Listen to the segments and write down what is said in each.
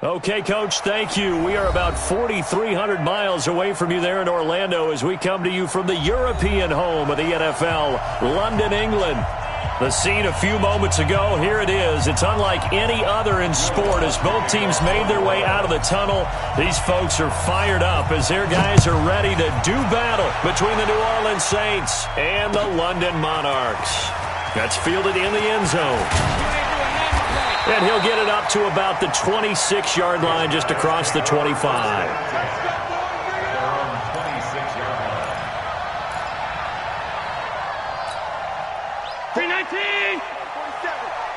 Okay, Coach, thank you. We are about 4,300 miles away from you there in Orlando as we come to you from the European home of the NFL, London, England. The scene a few moments ago, here it is. It's unlike any other in sport as both teams made their way out of the tunnel. These folks are fired up as their guys are ready to do battle between the New Orleans Saints and the London Monarchs. That's fielded in the end zone. And he'll get it up to about the 26-yard line just across the 25. 319! 47.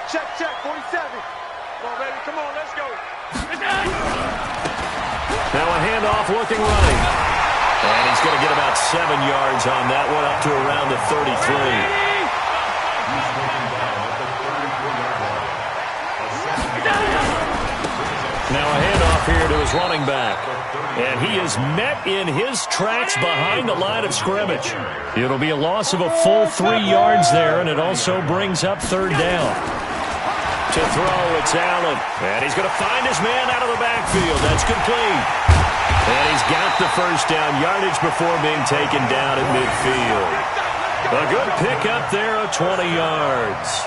Check, 47. Come on, baby, come on, let's go. Now a handoff looking right. And he's going to get about 7 yards on that one, up to around the 33. Now a handoff here to his running back. And he is met in his tracks behind the line of scrimmage. It'll be a loss of a full 3 yards there, and it also brings up third down. To throw, it's Allen. And he's going to find his man out of the backfield. That's complete. And he's got the first down yardage before being taken down at midfield. A good pickup there of 20 yards.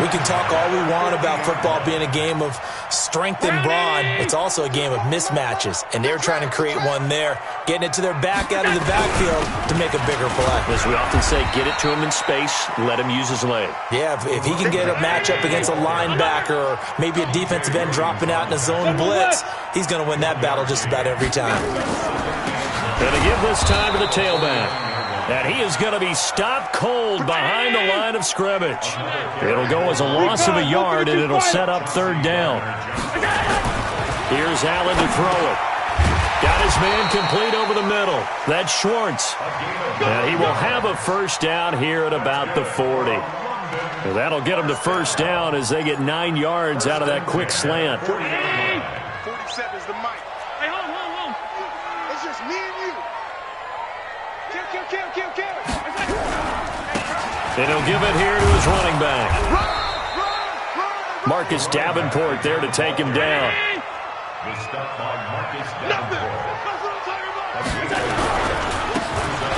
We can talk all we want about football being a game of strength and brawn. It's also a game of mismatches, and they're trying to create one there, getting it to their back out of the backfield to make a bigger play. As we often say, get it to him in space, let him use his leg. Yeah, if he can get a matchup against a linebacker or maybe a defensive end dropping out in a zone blitz, he's going to win that battle just about every time. Going to give this time to the tailback. And he is going to be stopped cold behind the line of scrimmage. It'll go as a loss of a yard, and it'll set up third down. Here's Allen to throw it. Got his man complete over the middle. That's Schwartz. And he will have a first down here at about the 40. And that'll get him to first down as they get 9 yards out of that quick slant. 47 is the mic. Hey, hold. It's just me and you. Kill. And he'll give it here to his running back. Marcus Davenport there to take him down.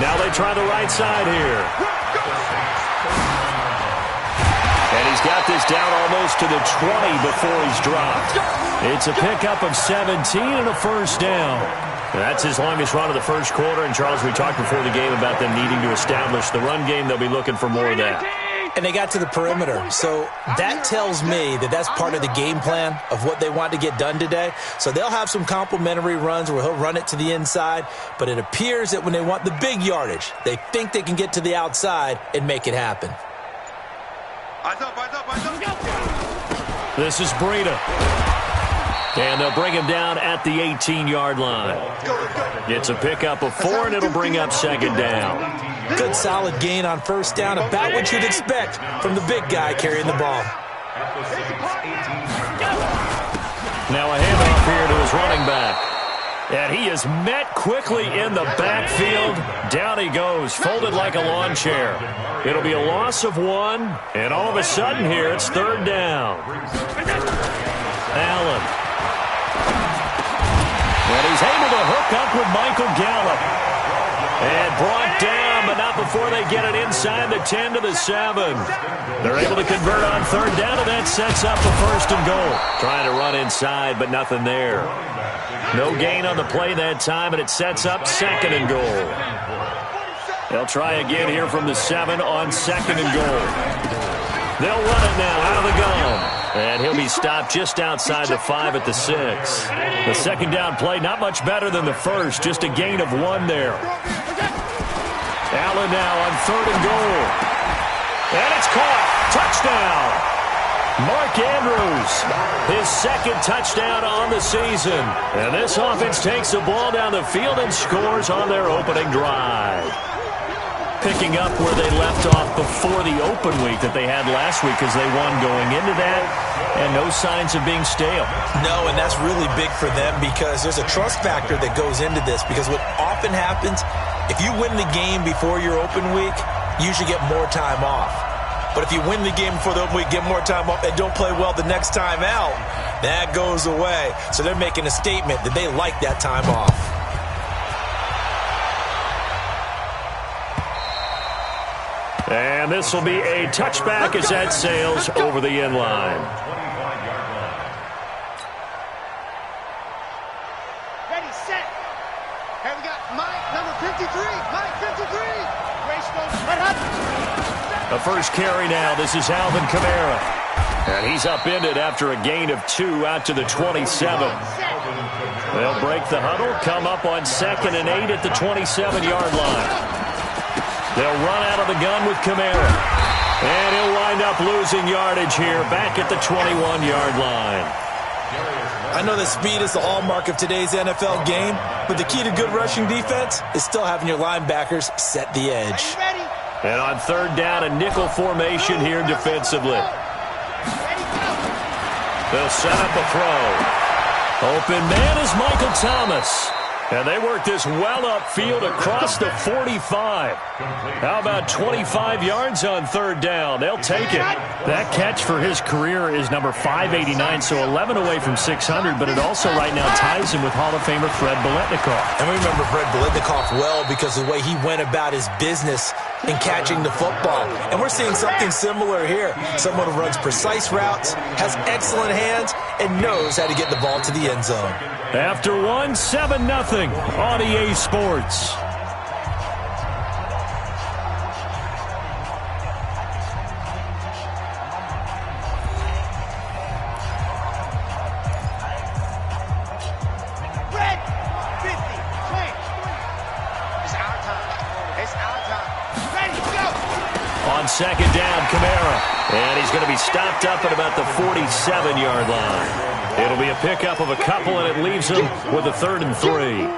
Now they try the right side here. And he's got this down almost to the 20 before he's dropped. It's a pickup of 17 and a first down. That's his longest run of the first quarter. And, Charles, we talked before the game about them needing to establish the run game. They'll be looking for more of that. And they got to the perimeter. So that tells me that that's part of the game plan of what they want to get done today. So they'll have some complimentary runs where he'll run it to the inside. But it appears that when they want the big yardage, they think they can get to the outside and make it happen. Eyes up. This is Breida. And they'll bring him down at the 18-yard line. It's a pickup of 4, and it'll bring up second down. Good solid gain on first down, about what you'd expect from the big guy carrying the ball. Now a handoff here to his running back. And he is met quickly in the backfield. Down he goes, folded like a lawn chair. It'll be a loss of 1, and all of a sudden here it's third down. Allen. And he's able to hook up with Michael Gallup. And brought down, but not before they get it inside the 10 to the 7. They're able to convert on third down, and that sets up a first and goal. Trying to run inside, but nothing there. No gain on the play that time, and it sets up second and goal. They'll try again here from the 7 on second and goal. They'll run it now out of the gun. And he'll be stopped just outside the 5 at the 6. The second down play, not much better than the first, just a gain of 1 there. Allen now on third and goal. And it's caught. Touchdown. Mark Andrews, his second touchdown on the season. And this offense takes the ball down the field and scores on their opening drive. Picking up where they left off before the open week that they had last week because they won going into that, and no signs of being stale. No, and that's really big for them because there's a trust factor that goes into this because what often happens, if you win the game before your open week, you should get more time off. But if you win the game before the open week, get more time off, and don't play well the next time out, that goes away. So they're making a statement that they like that time off. And this will be a touchback as that sails over the end line. Ready, set. Here we got Mike, number 53. Mike, 53. Race goes. The first carry now. This is Alvin Kamara. And he's upended after a gain of 2 out to the 27. They'll break the huddle, come up on 2nd and 8 at the 27-yard line. They'll run out of the gun with Kamara. And he'll wind up losing yardage here back at the 21-yard line. I know that speed is the hallmark of today's NFL game, but the key to good rushing defense is still having your linebackers set the edge. And on 3rd down, a nickel formation here defensively. They'll set up a throw. Open man is Michael Thomas. And they work this well upfield across the 45. How about 25 yards on 3rd down? They'll take it. That catch for his career is number 589, so 11 away from 600, but it also right now ties him with Hall of Famer Fred Biletnikoff. And we remember Fred Biletnikoff well because of the way he went about his business in catching the football. And we're seeing something similar here. Someone who runs precise routes, has excellent hands, and knows how to get the ball to the end zone. After 1, 7-0 on EA Sports. Red, 50, 20. It's our time. It's our time. Ready, go. On 2nd down, Kamara. And he's going to be stopped up at about the 47-yard line. It'll be a pickup of a couple, and it leaves him with a 3rd and 3.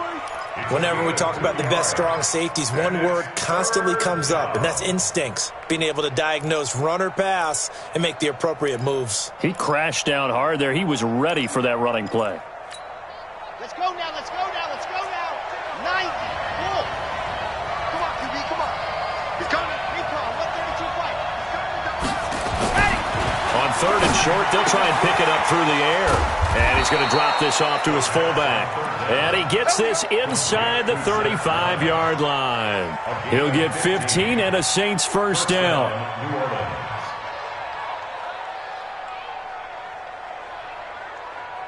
Whenever we talk about the best strong safeties, one word constantly comes up, and that's instincts. Being able to diagnose run or pass and make the appropriate moves. He crashed down hard there. He was ready for that running play. Let's go now, let's go now, let's go now. 90, pull. Come on, QB, come on. He's coming. Recon, 132 fight. Ready. On 3rd and short, they'll try and pick it up through the air. And he's going to drop this off to his fullback. And he gets this inside the 35-yard line. He'll get 15 and a Saints first down.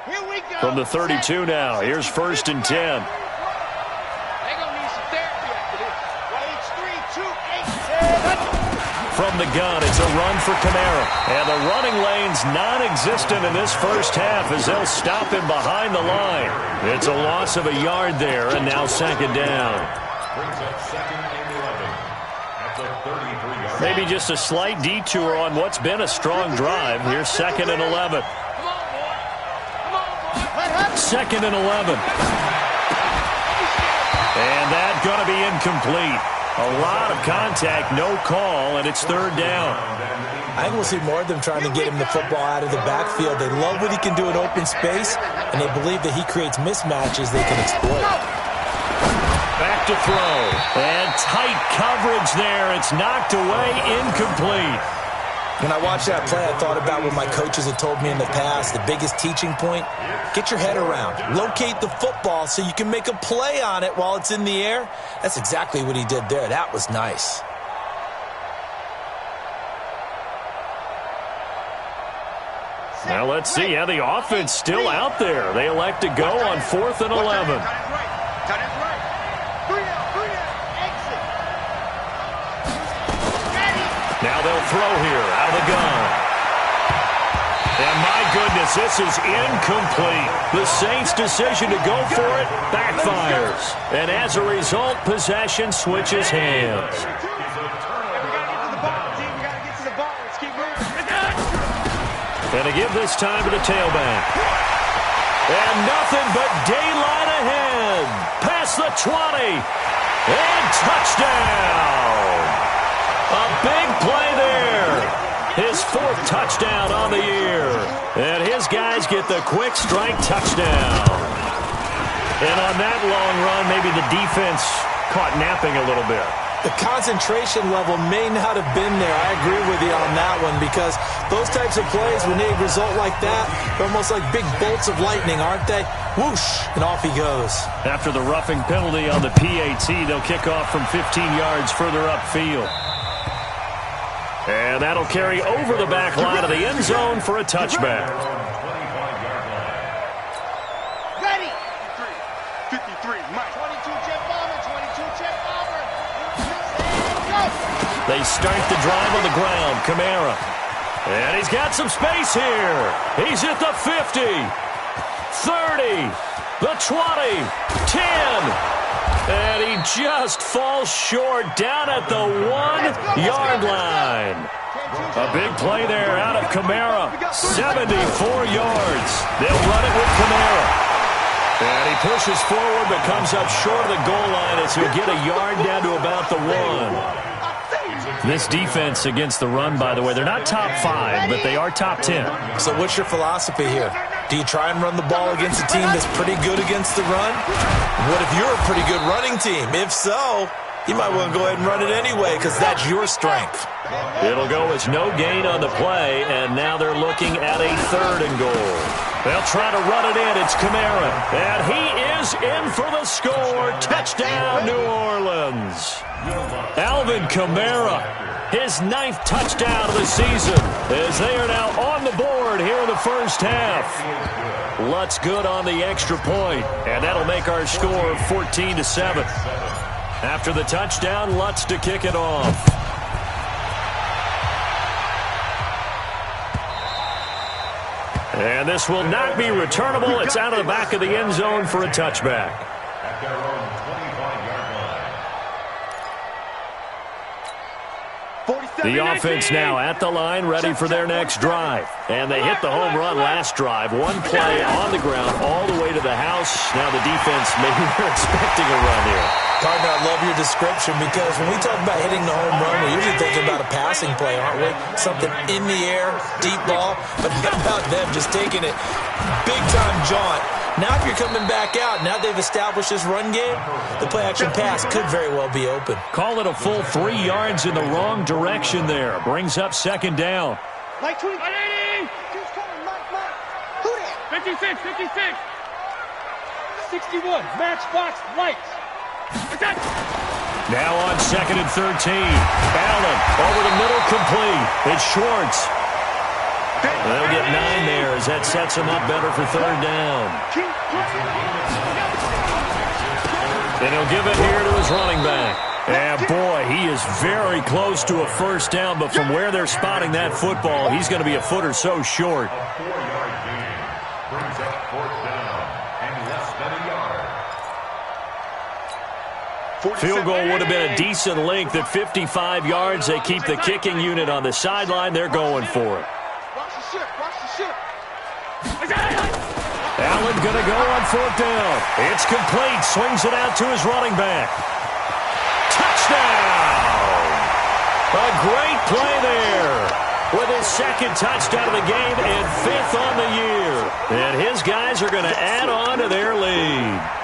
Here we go. From the 32 now, here's 1st and 10. They're going to need some therapy after this. Well, it's 3, 2, 8. From the gun, it's a run for Kamara. And the running lane's non-existent in this first half as they'll stop him behind the line. It's a loss of a yard there, and now 2nd down. Maybe just a slight detour on what's been a strong drive. Here's 2nd and 11. 2nd and 11. And that's going to be incomplete. A lot of contact, no call, and it's 3rd down. I think we'll see more of them trying to get him the football out of the backfield. They love what he can do in open space, and they believe that he creates mismatches they can exploit. Back to throw. And tight coverage there. It's knocked away, incomplete. When I watched that play, I thought about what my coaches had told me in the past. The biggest teaching point, get your head around. Locate the football so you can make a play on it while it's in the air. That's exactly what he did there. That was nice. Now let's see how the offense still out there. They elect to go on 4th and 11. Now they'll throw here out of the gun. And my goodness, this is incomplete. The Saints' decision to go for it backfires. And as a result, possession switches hands. And to give this time to the tailback. And nothing but daylight ahead. Past the 20. And touchdown. A big play there. His 4th touchdown on the year. And his guys get the quick strike touchdown. And on that long run, maybe the defense caught napping a little bit. the concentration level may not have been there. I agree with you on that one, because those types of plays, when they result like that, they're almost like big bolts of lightning, aren't they? Whoosh, and off he goes. After the roughing penalty on the PAT, they'll kick off from 15 yards further upfield. And that'll carry over the back line of the end zone for a touchback. Ready. 53, Mike. 22 jet bomber, 22 jet bomber. Go. They start the drive on the ground. Kamara. And he's got some space here. He's at the 50, 30, the 20, 10. And he just falls short down at the 1 yard line. A big play there out of Kamara. 74 yards. They'll run it with Kamara. And he pushes forward but comes up short of the goal line as he'll get a yard down to about the 1. This defense against the run, by the way, they're not top 5, but they are top 10. So what's your philosophy here? Do you try and run the ball against a team that's pretty good against the run? What if you're a pretty good running team? If so, you might want to go ahead and run it anyway, because that's your strength. It'll go as no gain on the play, and now they're looking at a 3rd and goal. They'll try to run it in. It's Kamara. And he is in for the score. Touchdown, New Orleans. Alvin Kamara, his 9th touchdown of the season, as they are now on the board here in the first half. Lutz good on the extra point, and that'll make our score 14-7. After the touchdown, Lutz to kick it off. And this will not be returnable. It's out of the back of the end zone for a touchback. The offense now at the line, ready for their next drive. And they hit the home run last drive. One play on the ground all the way to the house. Now the defense, maybe they're expecting a run here. Partner, I love your description, because when we talk about hitting the home run, we're usually thinking about a passing play, aren't we? Something in the air, deep ball. But how about them just taking it big-time jaunt? Now if you're coming back out, now they've established this run game, the play-action pass could very well be open. Call it a full 3 yards in the wrong direction there. Brings up 2nd down. Mike 20. 180. Who's coming? Mike. Who that? 56, 56. 61, matchbox lights. Now on 2nd and 13. Allen over the middle, complete. It's Schwartz. They'll get 9 there as that sets him up better for 3rd down. And he'll give it here to his running back. And boy, he is very close to a first down, but from where they're spotting that football, he's going to be a foot or so short. Field goal would have been a decent length at 55 yards. They keep the kicking unit on the sideline. They're going for it. Allen going to go on 4th down. It's complete. Swings it out to his running back. Touchdown! A great play there with his 2nd touchdown of the game and 5th on the year. And his guys are going to add on to their lead.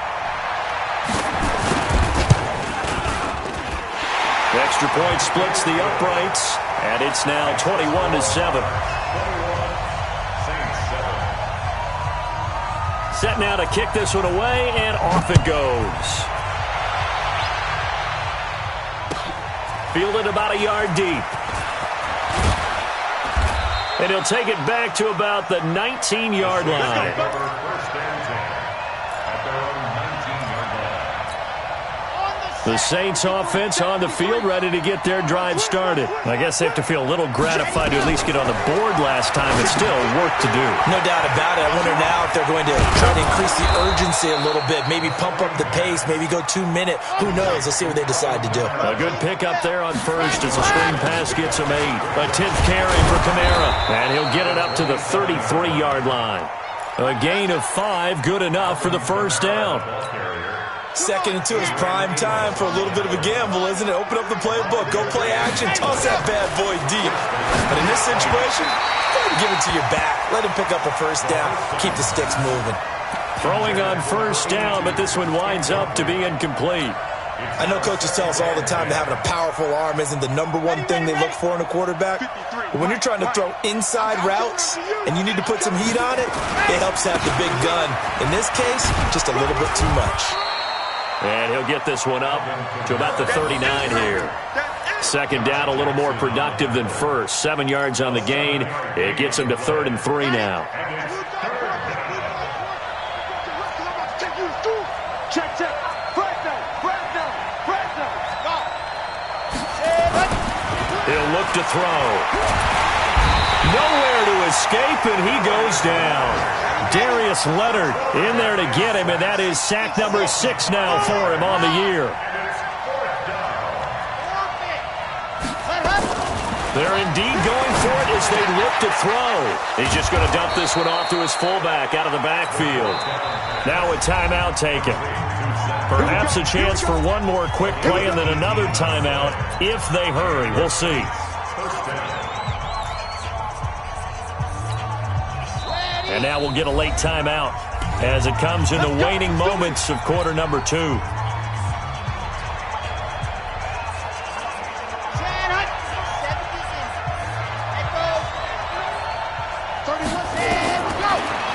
The extra point splits the uprights, and it's now 21-7. Set now to kick this one away, and off it goes. Fielded about a yard deep. And he'll take it back to about the 19-yard line. The Saints offense on the field, ready to get their drive started. I guess they have to feel a little gratified to at least get on the board last time, but still work to do. No doubt about it. I wonder now if they're going to try to increase the urgency a little bit, maybe pump up the pace, maybe go 2 minute. Who knows? Let's see what they decide to do. A good pickup there on first as the screen pass gets him 8. A 10th carry for Kamara, and he'll get it up to the 33-yard line. A gain of 5, good enough for the first down. 2nd and 2 is prime time for a little bit of a gamble, isn't it? Open up the playbook, go play action, toss that bad boy deep. But in this situation, go ahead and give it to your back. Let him pick up a first down, keep the sticks moving. Throwing on first down, but this one winds up to be incomplete. I know coaches tell us all the time that having a powerful arm isn't the #1 thing they look for in a quarterback. But when you're trying to throw inside routes and you need to put some heat on it, it helps have the big gun. In this case, just a little bit too much. And he'll get this one up to about the 39 here. Second down, a little more productive than first. 7 yards on the gain. It gets him to 3rd and 3 now. Check. He'll look to throw. Nowhere to escape, and he goes down. Darius Leonard in there to get him, and that is sack number 6 now for him on the year. They're indeed going for it as they look to throw. He's just going to dump this one off to his fullback out of the backfield. Now a timeout taken. Perhaps a chance for one more quick play and then another timeout if they hurry. We'll see. And now we'll get a late timeout as it comes in the waning moments of quarter number 2.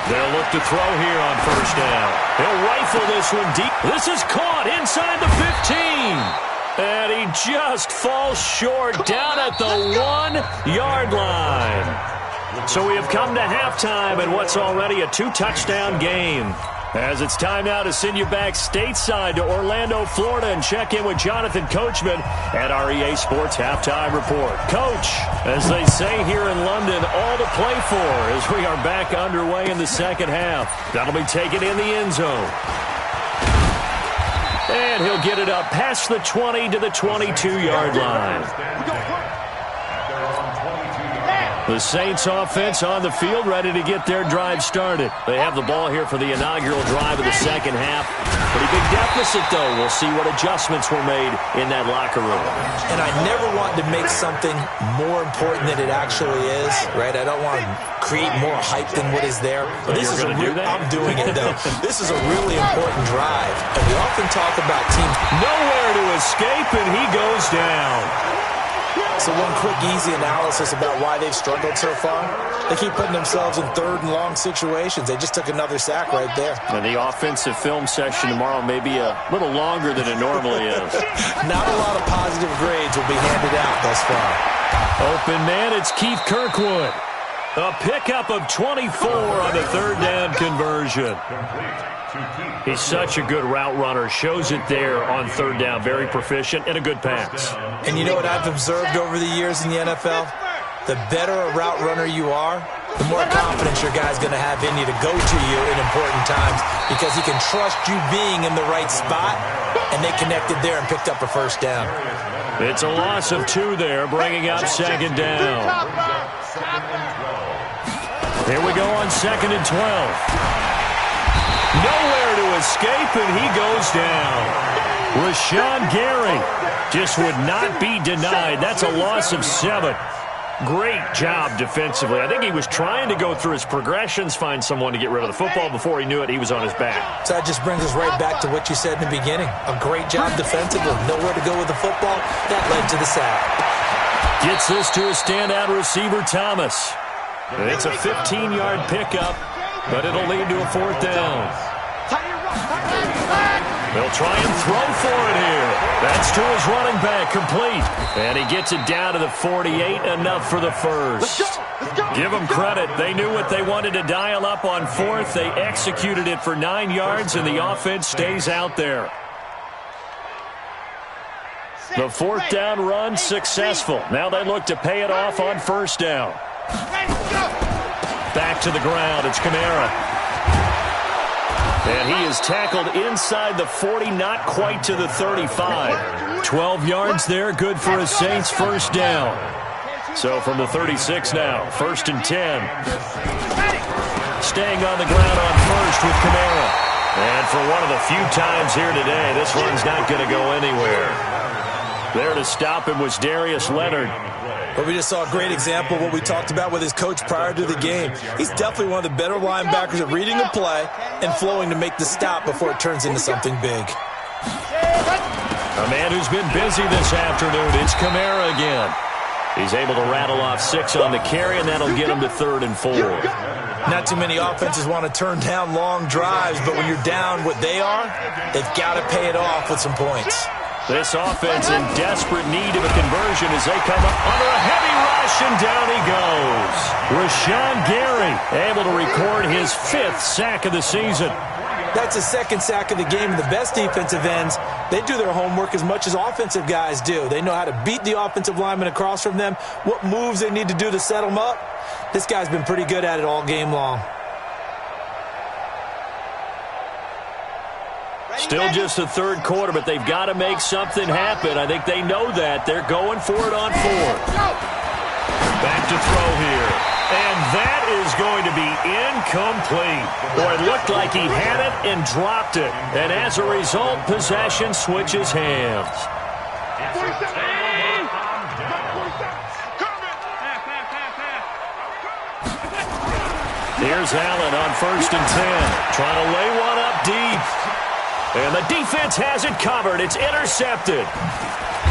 They'll look to throw here on first down. He'll rifle this one deep. This is caught inside the 15. And he just falls short down at the 1-yard line. So we have come to halftime in what's already a 2-touchdown game. As it's time now to send you back stateside to Orlando, Florida, and check in with Jonathan Coachman at our EA Sports Halftime Report. Coach, as they say here in London, all to play for as we are back underway in the second half. That'll be taken in the end zone. And he'll get it up past the 20 to the 22-yard line. The Saints offense on the field, ready to get their drive started. They have the ball here for the inaugural drive of the second half. Pretty big deficit, though. We'll see what adjustments were made in that locker room. And I never want to make something more important than it actually is, right? I don't want to create more hype than what is there. But this is I'm doing it, though. This is a really important drive. And we often talk about teams. Nowhere to escape, and he goes down. So one quick, easy analysis about why they've struggled so far. They keep putting themselves in 3rd and long situations. They just took another sack right there. And the offensive film session tomorrow may be a little longer than it normally is. Not a lot of positive grades will be handed out thus far. Open man, it's Keith Kirkwood. A pickup of 24 on the 3rd down conversion. He's such a good route runner. Shows it there on 3rd down. Very proficient and a good pass. And you know what I've observed over the years in the NFL? The better a route runner you are, the more confidence your guy's going to have in you to go to you in important times because he can trust you being in the right spot, and they connected there and picked up a 1st down. It's a loss of 2 there, bringing up 2nd down. Here we go on 2nd and 12. Nowhere to escape, and he goes down. Rashawn Gary just would not be denied. That's a loss of 7. Great job defensively. I think he was trying to go through his progressions, find someone to get rid of the football. Before he knew it, he was on his back. So that just brings us right back to what you said in the beginning. A great job defensively. Nowhere to go with the football. That led to the sack. Gets this to a standout receiver, Thomas. It's a 15-yard pickup, but it'll lead to a 4th down. They'll try and throw for it here. That's to his running back, complete. And he gets it down to the 48, enough for the first. Give them credit. They knew what they wanted to dial up on 4th. They executed it for 9 yards, and the offense stays out there. The 4th down run successful. Now they look to pay it off on 1st down. Back to the ground. It's Kamara. And he is tackled inside the 40, not quite to the 35. 12 yards there, good for a Saints 1st down. So from the 36 now, 1st and 10. Staying on the ground on 1st with Kamara. And for one of the few times here today, this one's not going to go anywhere. There to stop him was Darius Leonard. But we just saw a great example of what we talked about with his coach prior to the game. He's definitely one of the better linebackers at reading a play and flowing to make the stop before it turns into something big. A man who's been busy this afternoon. It's Kamara again. He's able to rattle off 6 on the carry, and that'll get him to 3rd and 4. Not too many offenses want to turn down long drives, but when you're down what they are, they've got to pay it off with some points. This offense in desperate need of a conversion as they come up under a heavy rush, and down he goes. Rashawn Gary able to record his 5th sack of the season. That's his 2nd sack of the game, and the best defensive ends, they do their homework as much as offensive guys do. They know how to beat the offensive lineman across from them, what moves they need to do to set them up. This guy's been pretty good at it all game long. Still just the 3rd quarter, but they've got to make something happen. I think they know that. They're going for it on 4th. Back to throw here. And that is going to be incomplete. Boy, it looked like he had it and dropped it. And as a result, possession switches hands. Here's Allen on 1st and 10. Trying to lay one up deep. And the defense has it covered. It's intercepted.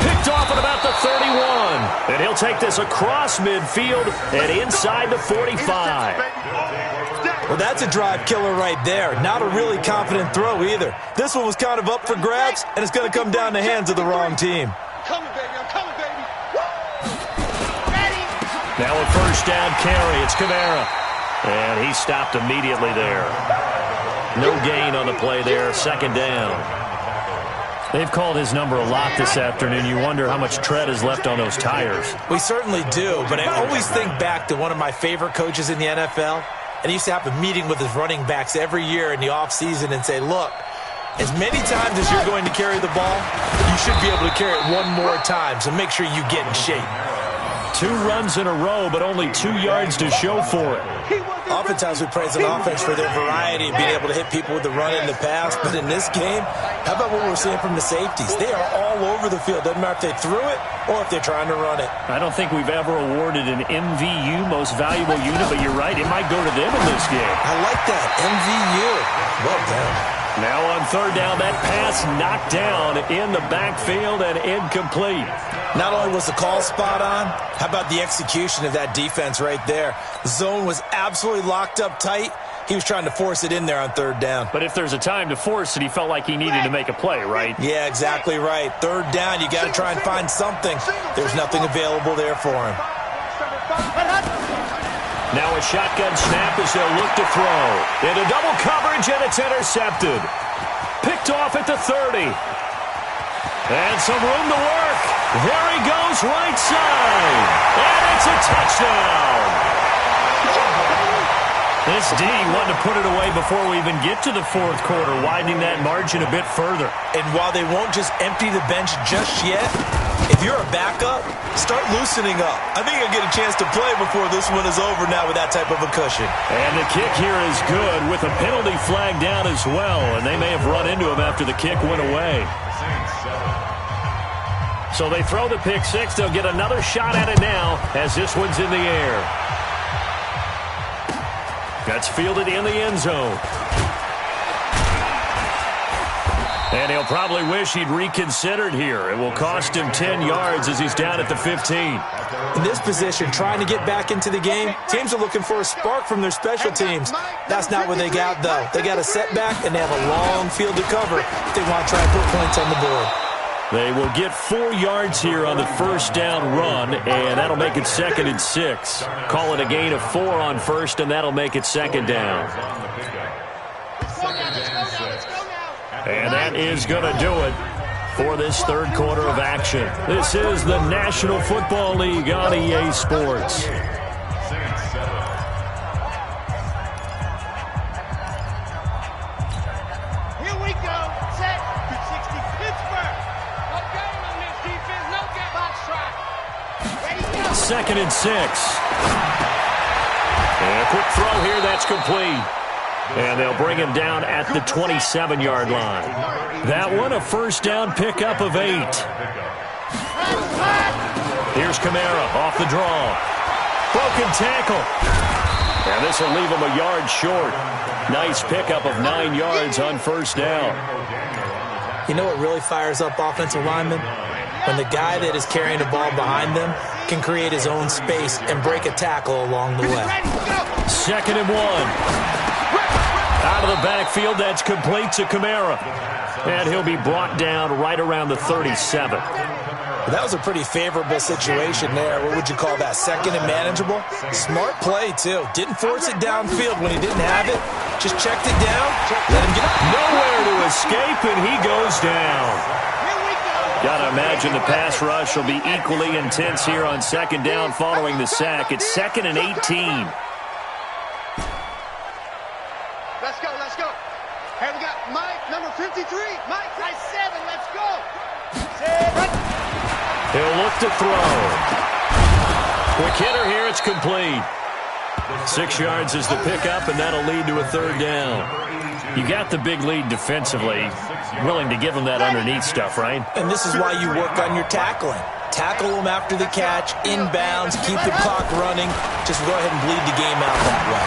Picked off at about the 31. And he'll take this across midfield and inside the 45. Well, that's a drive killer right there. Not a really confident throw either. This one was kind of up for grabs, and it's going to come down the hands of the wrong team. Coming, baby. I'm coming, baby. Ready? Now a 1st down carry. It's Kamara. And he stopped immediately there. No gain on the play there. 2nd down. They've called his number a lot this afternoon. You wonder how much tread is left on those tires. We certainly do, but I always think back to one of my favorite coaches in the NFL, and he used to have a meeting with his running backs every year in the offseason and say, look, as many times as you're going to carry the ball, you should be able to carry it one more time, so make sure you get in shape. 2 runs in a row, but only 2 yards to show for it. Oftentimes we praise an offense for their variety and being able to hit people with the run and the pass, but in this game, how about what we're seeing from the safeties? They are all over the field. Doesn't matter if they threw it or if they're trying to run it. I don't think we've ever awarded an MVU, most valuable unit, but you're right, it might go to them in this game. I like that, MVU. Well done. Now on 3rd down, that pass knocked down in the backfield and incomplete. Not only was the call spot on, how about the execution of that defense right there? The zone was absolutely locked up tight. He was trying to force it in there on 3rd down. But if there's a time to force it, he felt like he needed to make a play, right? Yeah, exactly right. 3rd down, you got to try and find something. There's nothing available there for him. Now a shotgun snap as they'll look to throw. Into double coverage, and it's intercepted. Picked off at the 30. And some room to work. There he goes, right side. And it's a touchdown. This D wanted to put it away before we even get to the 4th quarter, widening that margin a bit further. And while they won't just empty the bench just yet, if you're a backup, start loosening up. I think you'll get a chance to play before this one is over now with that type of a cushion. And the kick here is good with a penalty flag down as well, and they may have run into him after the kick went away. So they throw the pick 6. They'll get another shot at it now as this one's in the air. That's fielded in the end zone. And he'll probably wish he'd reconsidered here. It will cost him 10 yards as he's down at the 15. In this position, trying to get back into the game, teams are looking for a spark from their special teams. That's not what they got, though. They got a setback, and they have a long field to cover if they want to try and put points on the board. They will get 4 yards here on the 1st down run, and that'll make it 2nd and 6. Call it a gain of 4 on 1st, and that'll make it 2nd down. And that is going to do it for this 3rd quarter of action. This is the National Football League on EA Sports. Here we go. Set. 260 Pittsburgh. No game on this defense. No game. Box try. Ready, go. 2nd and 6. And a quick throw here. That's complete. And they'll bring him down at the 27-yard line. That one, a 1st down pickup of 8. Here's Kamara off the draw. Broken tackle. And this will leave him a yard short. Nice pickup of 9 yards on 1st down. You know what really fires up offensive linemen? When the guy that is carrying the ball behind them can create his own space and break a tackle along the way. 2nd and 1. Out of the backfield, that's complete to Kamara. And he'll be brought down right around the 37. That was a pretty favorable situation there. What would you call that? 2nd and manageable? Smart play, too. Didn't force it downfield when he didn't have it. Just checked it down. Let him get nowhere to escape, and he goes down. Got to imagine the pass rush will be equally intense here on 2nd down following the sack. It's 2nd and 18. Let's go, let's go. Hey, we got Mike, number 53. Mike, size 7, let's go. He'll look to throw. Quick hitter here, it's complete. 6 yards is the pickup, and that'll lead to a 3rd down. You got the big lead defensively. Willing to give them that underneath stuff, right? And this is why you work on your tackling. Tackle them after the catch, inbounds, keep the clock running. Just go ahead and bleed the game out that way.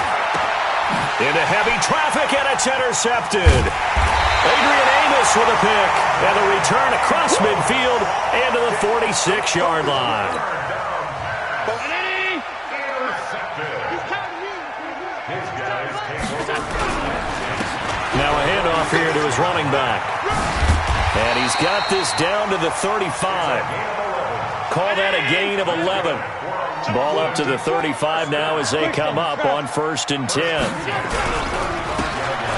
Into heavy traffic, and it's intercepted. Adrian Amos with a pick, and a return across midfield and to the 46-yard line. Now a handoff here to his running back. And he's got this down to the 35. Call that a gain of 11. Ball up to the 35 now as they come up on 1st and 10.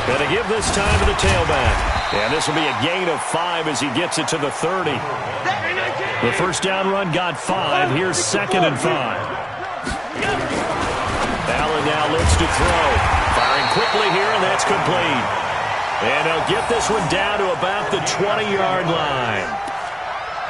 Going to give this time to the tailback. And this will be a gain of 5 as he gets it to the 30. The 1st down run got 5. Here's 2nd and 5. Allen now looks to throw. Firing quickly here, and that's complete. And he'll get this one down to about the 20-yard line.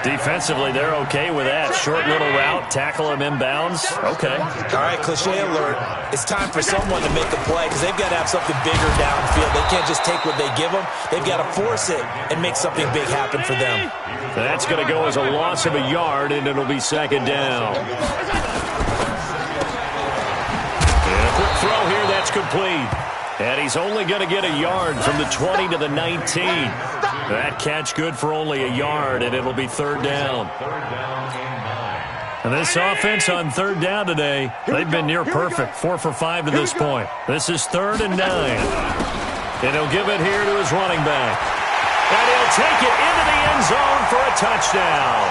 Defensively, they're okay with that. Short little route, tackle him inbounds. Okay. All right, cliche alert. It's time for someone to make a play because they've got to have something bigger downfield. They can't just take what they give them. They've got to force it and make something big happen for them. That's going to go as a loss of a yard, and it'll be 2nd down. And a quick throw here, that's complete. And he's only going to get a yard from the 20 to the 19. That catch good for only a yard, and it'll be 3rd down. And this offense on 3rd down today, they've been near perfect. 4 for 5 to this point. This is 3rd and 9. And he'll give it here to his running back. And he'll take it into the end zone for a touchdown.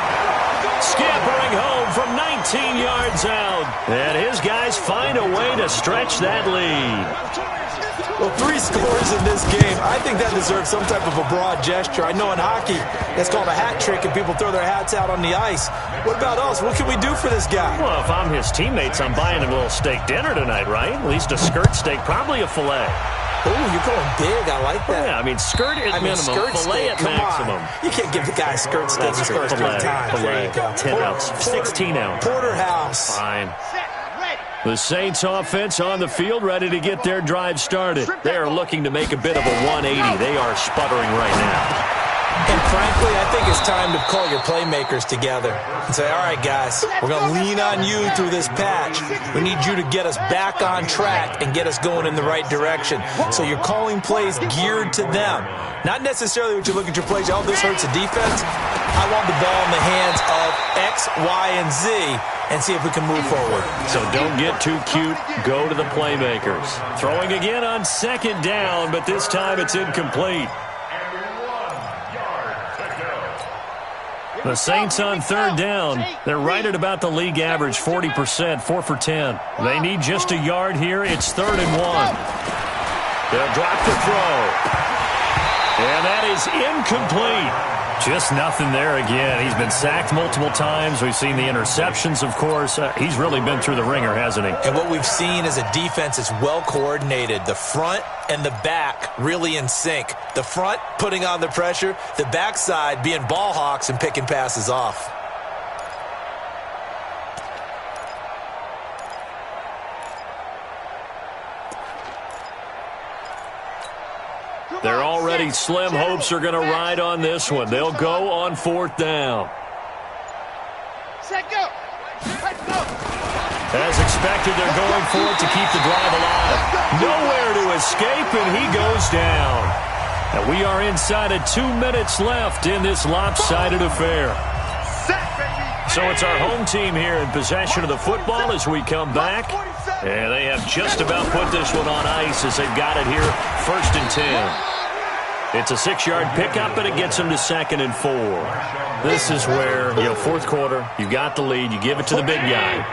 Scampering home from 19 yards out. And his guys find a way to stretch that lead. Well, 3 scores in this game. I think that deserves some type of a broad gesture. I know in hockey, that's called a hat trick, and people throw their hats out on the ice. What about us? What can we do for this guy? Well, if I'm his teammates, I'm buying him a little steak dinner tonight, right? At least a skirt steak, probably a filet. Oh, you're going big. I like that. Yeah, I mean, skirt at minimum, filet at maximum. You can't give the guy skirt steak his first 3 times. There you go. 10 ounce, 16 ounce. Porterhouse. Fine. The Saints offense on the field, ready to get their drive started. They are looking to make a bit of a 180. They are sputtering right now. And frankly, I think it's time to call your playmakers together and say, all right, guys, we're going to lean on you through this patch. We need you to get us back on track and get us going in the right direction. So you're calling plays geared to them. Not necessarily when you look at your plays, oh, this hurts the defense. I want the ball in the hands of X, Y, and Z and see if we can move forward. So don't get too cute. Go to the playmakers. Throwing again on 2nd down, but this time it's incomplete. The Saints on 3rd down. They're right at about the league average, 40%, 4 for 10. They need just a yard here. It's 3rd and 1. They'll drop the throw. And that is incomplete. Just nothing there again. He's been sacked multiple times. We've seen the interceptions, of course. He's really been through the ringer, hasn't he? And what we've seen is a defense that's well coordinated. The front and the back really in sync. The front putting on the pressure. The backside being ball hawks and picking passes off. They're already slim hopes are going to ride on this one. They'll go on 4th down. Set, go. Let's go. As expected, they're going for it to keep the drive alive. Nowhere to escape, and he goes down. And we are inside of 2 minutes left in this lopsided affair. So it's our home team here in possession of the football as we come back. And they have just about put this one on ice as they've got it here, 1st and 10. It's a 6-yard pickup, and it gets them to 2nd and 4. This is where, 4th quarter, you got the lead, you give it to the big guy.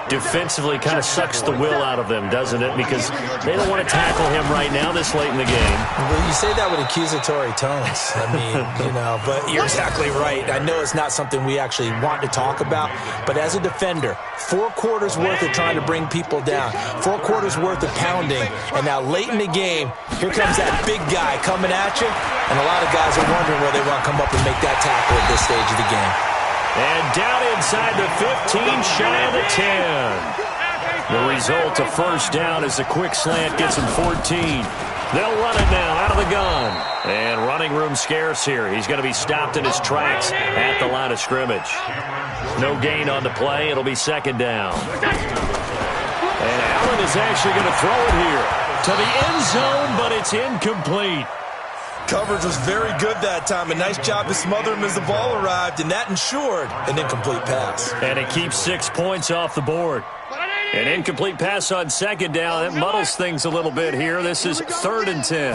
Defensively kind of sucks the will out of them, doesn't it? Because they don't want to tackle him right now this late in the game. Well, you say that with accusatory tones. I mean, but you're exactly right. I know it's not something we actually want to talk about, but as a defender, 4 quarters worth of trying to bring people down, 4 quarters worth of pounding, and now late in the game, here comes that big guy coming at you, and a lot of guys are wondering where they want to come up and make that tackle at this stage of the game. And down inside the 15, shy of the 10. The result, a 1st down as the quick slant gets them 14. They'll run it now out of the gun. And running room scarce here. He's going to be stopped in his tracks at the line of scrimmage. No gain on the play. It'll be 2nd down. And Allen is actually going to throw it here to the end zone, but it's incomplete. Coverage was very good that time. A nice job to smother him as the ball arrived, and that ensured an incomplete pass. And it keeps 6 points off the board. An incomplete pass on 2nd down. That muddles things a little bit here. This is 3rd and 10.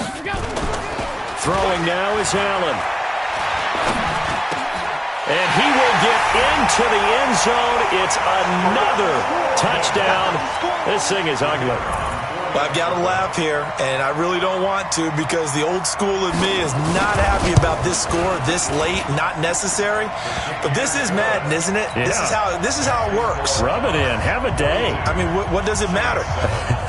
Throwing now is Allen. And he will get into the end zone. It's another touchdown. This thing is ugly. I've got to laugh here, and I really don't want to because the old school in me is not happy about this score this late, not necessary. But this is Madden, isn't it? Yeah. This is how it works. Rub it in. Have a day. I mean, what does it matter?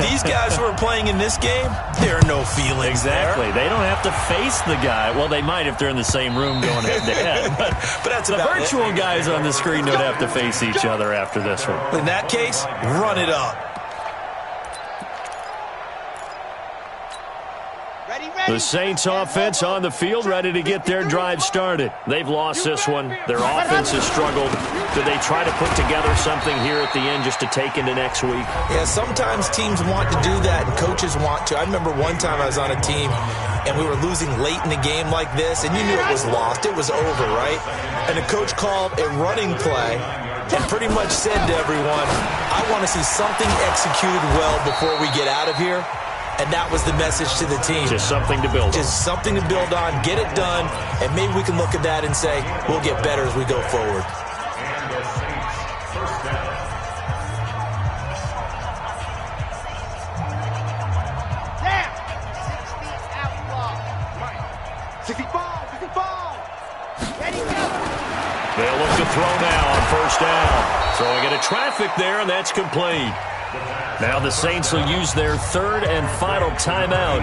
These guys who are playing in this game, there are no feelings Exactly. there. They don't have to face the guy. Well, they might if they're in the same room going head-to-head. But that's the about virtual guys on the screen don't have to face each other after this one. In that case, run it up. The Saints offense on the field, ready to get their drive started. They've lost this one. Their offense has struggled. Do they try to put together something here at the end just to take into next week? Yeah, sometimes teams want to do that and coaches want to. I remember one time I was on a team and we were losing late in the game like this, and you knew it was lost. It was over, right? And the coach called a running play and pretty much said to everyone, I want to see something executed well before we get out of here. And that was the message to the team. Just something to build on. Just something to build on, get it done, and maybe we can look at that and say, we'll get better as we go forward. Down. 60 out ball. 60 ball. 60 ball. Ready, go. They'll look to throw now on 1st down. Throwing into traffic there, and that's complete. Now the Saints will use their 3rd and final timeout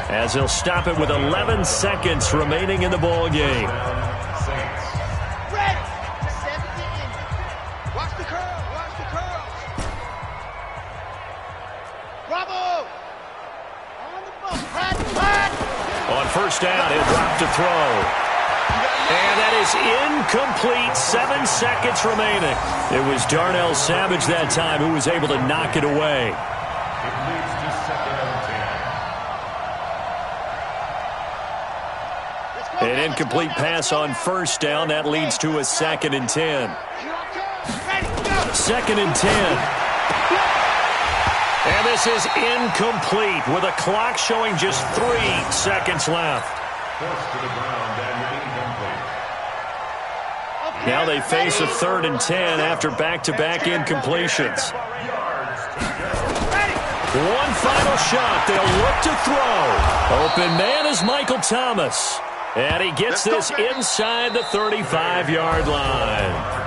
as they'll stop it with 11 seconds remaining in the ball game. Ready. 17. Watch the curl. Watch the curl. Bravo. On the ball. Hot. On 1st down, he'll drop to throw. And that is incomplete. 7 seconds remaining. It was Darnell Savage that time who was able to knock it away. An incomplete pass on 1st down. That leads to a 2nd and 10. 2nd and 10. And this is incomplete with a clock showing just 3 seconds left. Now they face a 3rd and 10 after back-to-back incompletions. One final shot. They'll look to throw. Open man is Michael Thomas. And he gets this inside the 35-yard line.